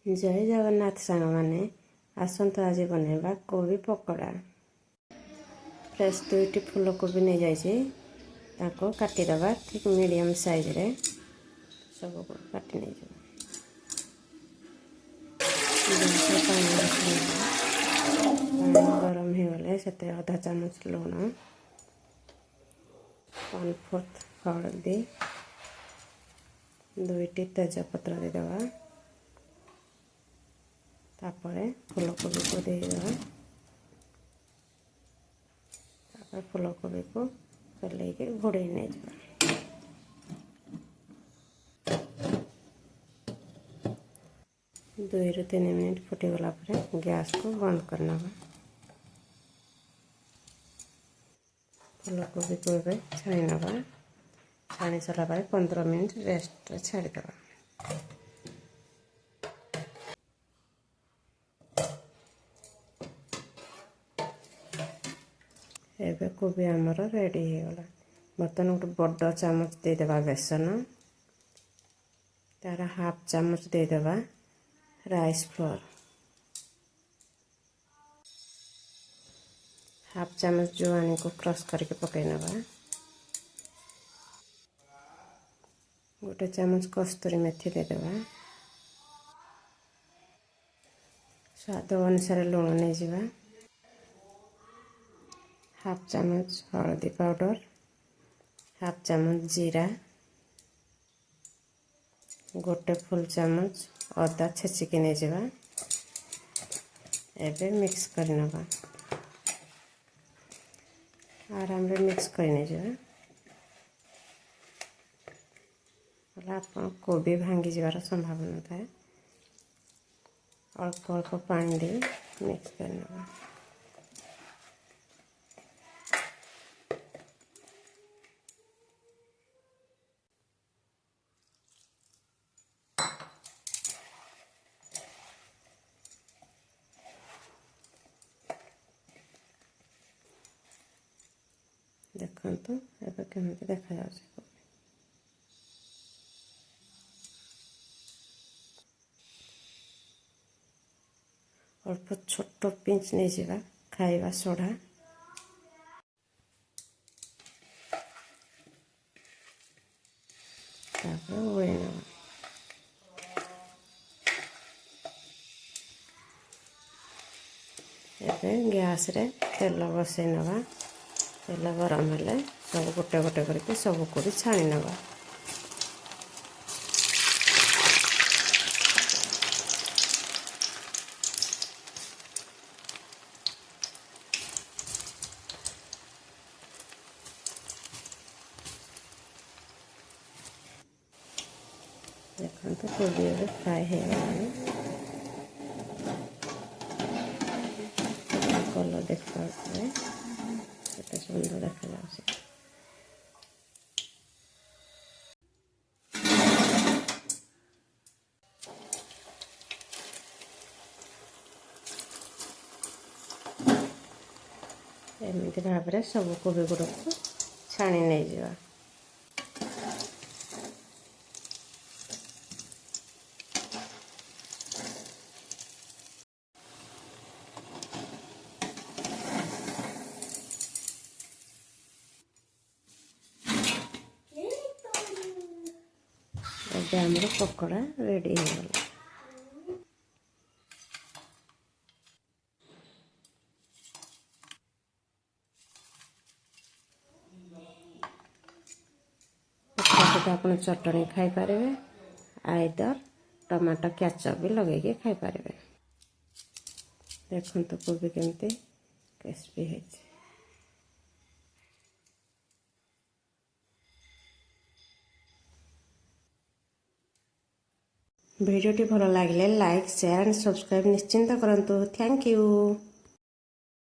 जय जगन्नाथ सांग मैंने आसतु आज बनवा कोबी पकोड़ा। फ्रेश दुईटी फूलकोबी नहीं जाइए काटिदबा ठीक मीडियम साइज रे सब काटि नहीं पानी गरम हो गले से आधा चामच लुण 1/4 हलदी 2टी तेजपत्र देदेबा तापरे फूलकोबी को देदेबा तापर फूलकोबी को चलैके घोड़े नहीं जावा 2 ରୁ 3 मिनट फुटीगला गैस को बंद करना। फूलकोबी को छाणी नवा छाणी सारा 15 मिनट रेस्ट छाड़ीदवा। एबे कोबी आमर रेडी हो गला। बर्तमान गोटे बड़ चामच देदेबा बेसन तार हाफ चामच देदेबा राइस फ्लोर हाफ चामच जुआनी को क्रश करके पकई नवा गोटे चामच कस्तूरी मेथी देदेबा स्वाद अनुसार लुण नहीं जावा हाफ चामच हल्दी पाउडर हाफ चामच जीरा गोटे फुल चामच अदा छेचिकी नहीं जावा एबे मिक्स कर नवा आराम रे मिक्स कर नहीं जावा आप कोबी भांगी जावार संभावना थाए अल्प अल्प पानी दे मिक्स कर नवा। देखो एबे केमती देखा जाउछ अल्प छोट पिंच नहीं जावा खाइबा सोडा तापर ओळे नवा एबे गैस रे तेल बसई नवा तेल गरम हेले सब गोटे गोटे करके सब को भी छाणी नवा। देखो तो कोबी फ्राए हो गला कलर देखा सुंदर देखा जाए एमती भाव में सब कोबी गुड़ को छाणी नहीं जावा। एबे हमर पकोड़ा रेडी हो गला। आप चटनी खाई पारे आइदर टमाटो केचप भी लगे खाई पारे। देखो तो कोबी केमती क्रिस्पी है। वीडियो भल लगे लाइक शेयर एंड सब्सक्राइब निश्चिंत करंतु। Thank you.